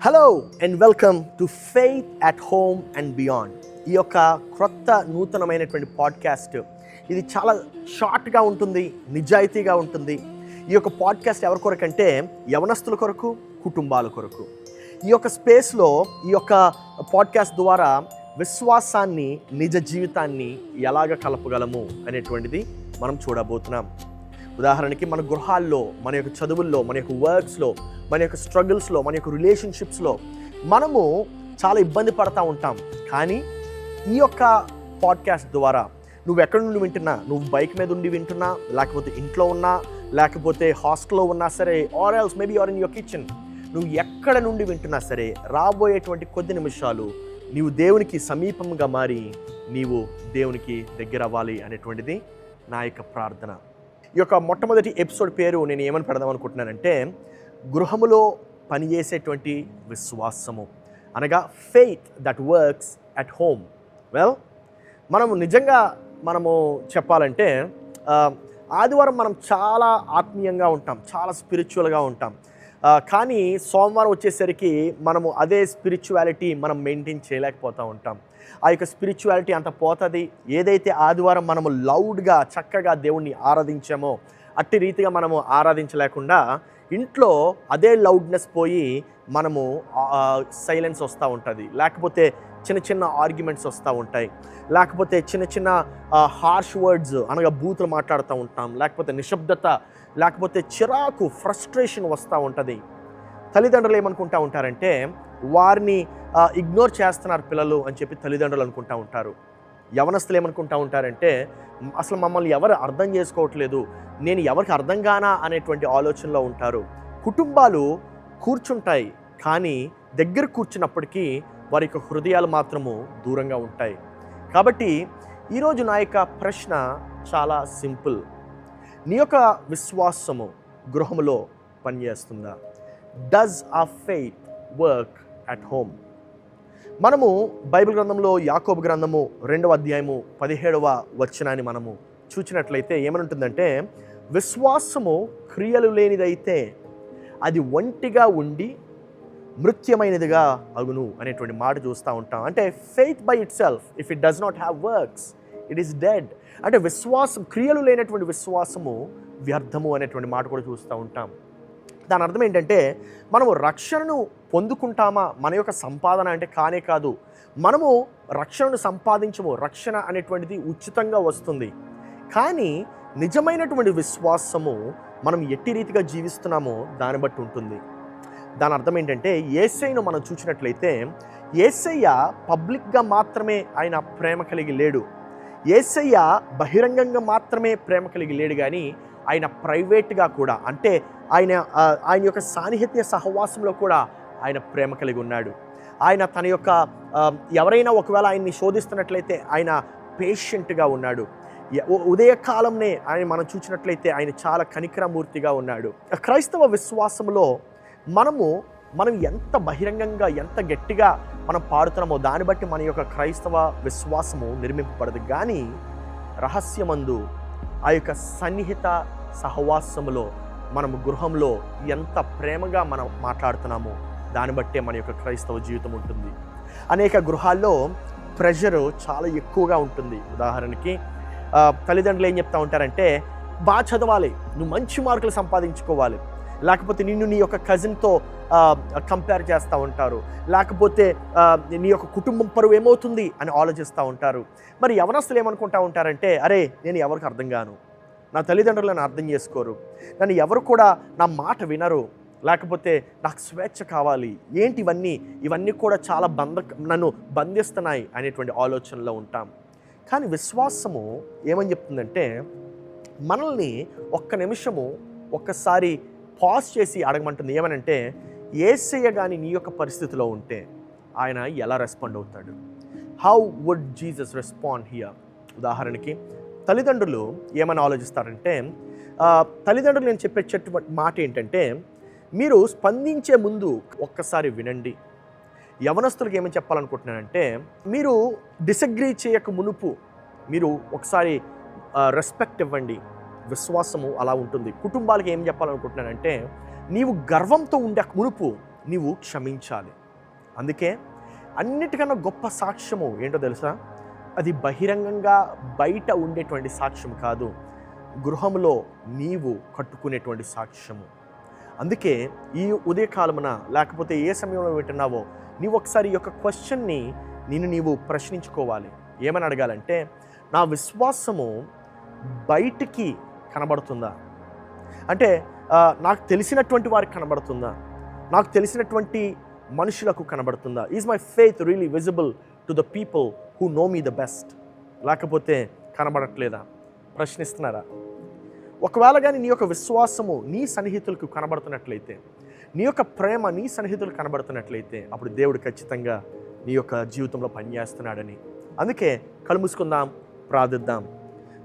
Hello and welcome to faith at home and beyond. ఈ యొక్క క్రొత్త నూతనమైనటువంటి పాడ్కాస్ట్ ఇది చాలా షార్ట్గా ఉంటుంది, నిజాయితీగా ఉంటుంది. ఈ యొక్క పాడ్కాస్ట్ ఎవరి కొరకంటే యవనస్తుల కొరకు, కుటుంబాల కొరకు. ఈ యొక్క స్పేస్లో ఈ యొక్క పాడ్కాస్ట్ ద్వారా విశ్వాసాన్ని నిజ జీవితాన్ని ఎలాగ కలపగలము అనేటువంటిది మనం చూడబోతున్నాం. ఉదాహరణకి మన గృహాల్లో, మన యొక్క చదువుల్లో, మన యొక్క వర్క్స్లో, మన యొక్క స్ట్రగుల్స్లో, మన యొక్క రిలేషన్షిప్స్లో మనము చాలా ఇబ్బంది పడతా ఉంటాం. కానీ ఈ యొక్క పాడ్కాస్ట్ ద్వారా నువ్వు ఎక్కడి నుండి వింటున్నా, నువ్వు బైక్ మీద ఉండి వింటున్నా, లేకపోతే ఇంట్లో ఉన్నా, లేకపోతే హాస్టల్లో ఉన్నా సరే, or else maybe or in your kitchen, నువ్వు ఎక్కడ నుండి వింటున్నా సరే, రాబోయేటువంటి కొద్ది నిమిషాలు నీవు దేవునికి సమీపంగా మారి నీవు దేవునికి దగ్గర అవ్వాలి అనేటువంటిది నా యొక్క ప్రార్థన. ఈ యొక్క మొట్టమొదటి ఎపిసోడ్ పేరు నేను ఏమని పెడదాం అనుకుంటున్నానంటే, గృహములో పనిచేసేటువంటి విశ్వాసము, అనగా faith that works at home. Well, మనము చెప్పాలంటే ఆదివారం మనం చాలా ఆత్మీయంగా ఉంటాం, చాలా స్పిరిచువల్గా ఉంటాం. కానీ సోమవారం వచ్చేసరికి మనము అదే స్పిరిచువాలిటీ మనం మెయింటైన్ చేయలేకపోతూ ఉంటాం. ఆ యొక్క స్పిరిచువాలిటీ అంత పోతుంది. ఏదైతే ఆదివారం మనము లౌడ్గా చక్కగా దేవుణ్ణి ఆరాధించామో అట్టి రీతిగా మనము ఆరాధించలేకుండా ఇంట్లో అదే లౌడ్నెస్ పోయి మనము సైలెన్స్ వస్తూ ఉంటుంది, లేకపోతే చిన్న చిన్న ఆర్గ్యుమెంట్స్ వస్తూ ఉంటాయి, లేకపోతే చిన్న చిన్న హార్ష్ వర్డ్స్ అనగా బూతులు మాట్లాడుతూ ఉంటాం, లేకపోతే నిశ్శబ్దత, లేకపోతే చిరాకు, ఫ్రస్ట్రేషన్ వస్తూ ఉంటుంది. తల్లిదండ్రులు ఏమనుకుంటూ ఉంటారంటే వారిని ఇగ్నోర్ చేస్తున్నారు పిల్లలు అని చెప్పి తల్లిదండ్రులు అనుకుంటూ ఉంటారు. యవనస్తులు ఏమనుకుంటూ ఉంటారంటే అసలు మమ్మల్ని ఎవరు అర్థం చేసుకోవట్లేదు, నేను ఎవరికి అర్థం కానా అనేటువంటి ఆలోచనలో ఉంటారు. కుటుంబాలు కూర్చుంటాయి, కానీ దగ్గర కూర్చున్నప్పటికీ వారి యొక్క హృదయాలు మాత్రము దూరంగా ఉంటాయి. కాబట్టి ఈరోజు నా యొక్క ప్రశ్న చాలా సింపుల్. నీ యొక్క విశ్వాసము గృహములో పనిచేస్తుందా? Does our faith work at home? మనము బైబిల్ గ్రంథంలో యాకోబు గ్రంథము 2వ అధ్యాయము 17వ వచనాన్ని మనము చూచినట్లయితే ఏమనుంటుందంటే, విశ్వాసము క్రియలు లేనిదైతే అది ఒంటిగా ఉండి మృత్యమైనదిగా అగును అనేటువంటి మాట చూస్తూ ఉంటాం. అంటే faith by it self, if it does not have works, it is dead. అంటే విశ్వాసం, క్రియలు లేనటువంటి విశ్వాసము వ్యర్థము అనేటువంటి మాట కూడా చూస్తూ ఉంటాం. దాని అర్థం ఏంటంటే మనము రక్షణను పొందుకుంటామా, మన యొక్క సంపాదన అంటే కానే కాదు. మనము రక్షణను సంపాదించము, రక్షణ అనేటువంటిది ఉచితంగా వస్తుంది. కానీ నిజమైనటువంటి విశ్వాసము మనం ఎట్టి రీతిగా జీవిస్తున్నామో దాన్ని బట్టి ఉంటుంది. దాని అర్థం ఏంటంటే యేసయ్యను మనం చూసినట్లయితే యేసయ్య పబ్లిక్గా మాత్రమే ఆయన ప్రేమ కలిగి లేడు, యేసయ్య బహిరంగంగా మాత్రమే ప్రేమ కలిగి లేడు, కానీ ఆయన ప్రైవేట్గా కూడా, అంటే ఆయన యొక్క సాన్నిహిత్య సహవాసంలో కూడా ఆయన ప్రేమ కలిగి ఉన్నాడు. ఆయన తన యొక్క ఎవరైనా ఒకవేళ ఆయన్ని శోధిస్తున్నట్లయితే ఆయన పేషెంట్గా ఉన్నాడు. ఉదయకాలంనే ఆయన మనం చూసినట్లయితే ఆయన చాలా కనికరమూర్తిగా ఉన్నాడు. క్రైస్తవ విశ్వాసంలో మనం ఎంత బహిరంగంగా, ఎంత గట్టిగా మనం పాడుతున్నామో దాన్ని బట్టి మన యొక్క క్రైస్తవ విశ్వాసము నిర్మింపబడదు. కానీ రహస్యమందు ఆ యొక్క సన్నిహిత సహవాసములో మనము గృహంలో ఎంత ప్రేమగా మనం మాట్లాడుతున్నామో దాన్ని బట్టే మన యొక్క క్రైస్తవ జీవితం ఉంటుంది. అనేక గృహాల్లో ప్రెషరు చాలా ఎక్కువగా ఉంటుంది. ఉదాహరణకి తల్లిదండ్రులు ఏం చెప్తూ ఉంటారంటే, బాగా చదవాలి, నువ్వు మంచి మార్కులు సంపాదించుకోవాలి, లేకపోతే నిన్ను నీ యొక్క కజిన్తో కంపేర్ చేస్తూ ఉంటారు, లేకపోతే నీ యొక్క కుటుంబం పరువు ఏమవుతుంది అని ఆలోచిస్తూ ఉంటారు. మరి యవనస్తులు ఏమనుకుంటూ ఉంటారంటే, అరే నేను ఎవరికి అర్థం కాను, నా తల్లిదండ్రులు నన్ను అర్థం చేసుకోరు, నన్ను ఎవరు కూడా నా మాట వినరు, లేకపోతే నాకు స్వేచ్ఛ కావాలి, ఏంటి ఇవన్నీ కూడా చాలా నన్ను బంధిస్తున్నాయి అనేటువంటి ఆలోచనలో ఉంటాం. కానీ విశ్వాసము ఏమని చెప్తుందంటే, మనల్ని ఒక్క నిమిషము ఒక్కసారి పాజ్ చేసి అడగమంటుంది. ఏమనంటే, యేసయ్య కానీ నీ యొక్క పరిస్థితిలో ఉంటే ఆయన ఎలా రెస్పాండ్ అవుతాడు? How would Jesus respond here? ఉదాహరణకి తల్లిదండ్రులు ఏమని ఆలోచిస్తారంటే, తల్లిదండ్రులు నేను చెప్పే మాట ఏంటంటే, మీరు స్పందించే ముందు ఒక్కసారి వినండి. యవనస్తులకు ఏమని చెప్పాలనుకుంటున్నానంటే, మీరు డిసగ్రీ చేయక మునుపు మీరు ఒకసారి రెస్పెక్ట్ ఇవ్వండి. విశ్వాసము అలా ఉంటుంది. కుటుంబాలకు ఏం చెప్పాలనుకుంటున్నానంటే, నీవు గర్వంతో ఉండే మునుపు నీవు క్షమించాలి. అందుకే అన్నిటికన్నా గొప్ప సాక్ష్యము ఏంటో తెలుసా? అది బహిరంగంగా బయట ఉండేటువంటి సాక్ష్యం కాదు, గృహంలో నీవు కట్టుకునేటువంటి సాక్ష్యము. అందుకే ఈ ఉదయకాలమున లేకపోతే ఏ సమయంలో వింటున్నావో నీవు ఒకసారి ఈ యొక్క క్వశ్చన్ని నీవు ప్రశ్నించుకోవాలి. ఏమని అడగాలంటే, నా విశ్వాసము బయటికి కనబడుతుందా? అంటే నాకు తెలిసినటువంటి వారికి కనబడుతుందా? నాకు తెలిసినటువంటి మనుషులకు కనబడుతుందా? Is my faith really visible to the people who know me the best? లేకపోతే కనబడట్లేదా? ప్రశ్నిస్తున్నారా? ఒకవేళ కానీ నీ యొక్క విశ్వాసము నీ సన్నిహితులకు కనబడుతున్నట్లయితే, నీ యొక్క ప్రేమ నీ సన్నిహితులకు కనబడుతున్నట్లయితే, అప్పుడు దేవుడు ఖచ్చితంగా నీ యొక్క జీవితంలో పనిచేస్తున్నాడని. అందుకే కళ్ళు మూసుకుందాం, ప్రార్థిద్దాం.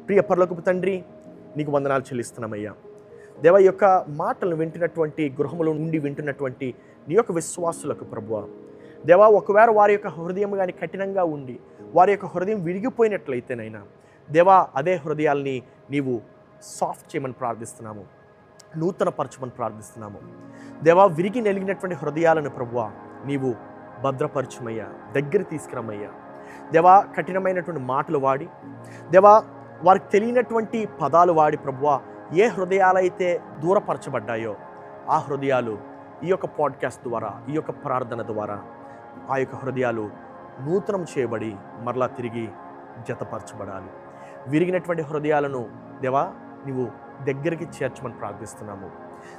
ప్రియ పరలోకపు తండ్రి, నీకు వందనాలు చెల్లిస్తున్నామయ్యా. దేవ, ఈ యొక్క మాటలను వింటున్నటువంటి, గృహములో నుండి వింటున్నటువంటి నీ యొక్క విశ్వాసులకు ప్రభువా, దేవా, ఒకవేళ వారి యొక్క హృదయం కానీ కఠినంగా ఉండి వారి యొక్క హృదయం విరిగిపోయినట్లయితేనైనా దేవా, అదే హృదయాల్ని నీవు సాఫ్ట్ చేయమని ప్రార్థిస్తున్నాము, నూతనపరచమని ప్రార్థిస్తున్నాము. దేవా, విరిగి నలిగినటువంటి హృదయాలను ప్రభువా నీవు భద్రపరచుమయ్యా, దగ్గర తీసుకురమయ్యా. దేవా, కఠినమైనటువంటి మాటలు వాడి, దేవా, వారికి తెలియనటువంటి పదాలు వాడి ప్రభువా, ఏ హృదయాలైతే దూరపరచబడ్డాయో ఆ హృదయాలు ఈ యొక్క పాడ్కాస్ట్ ద్వారా, ఈ యొక్క ప్రార్థన ద్వారా ఆ యొక్క హృదయాలు నూతనం చేయబడి మరలా తిరిగి జతపరచబడాలి. విరిగినటువంటి హృదయాలను దేవా నీవు దగ్గరికి చేర్చమని ప్రార్థిస్తున్నాము.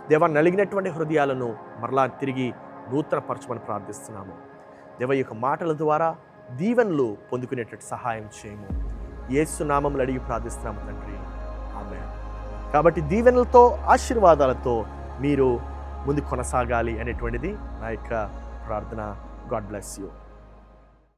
దేవా, నలిగినటువంటి హృదయాలను మరలా తిరిగి నూతనపరచమని ప్రార్థిస్తున్నాము. దేవ, ఈ యొక్క మాటల ద్వారా దీవెనలు పొందుకునేటట్టు సహాయం చేయము. యేసు నామములో అడిగి ప్రార్థిస్తున్నాము తండ్రి, ఆమేన్. కాబట్టి దీవెనలతో, ఆశీర్వాదాలతో మీరు ముందు కొనసాగాలి అనేటువంటిది నా యొక్క ప్రార్థన. God bless you.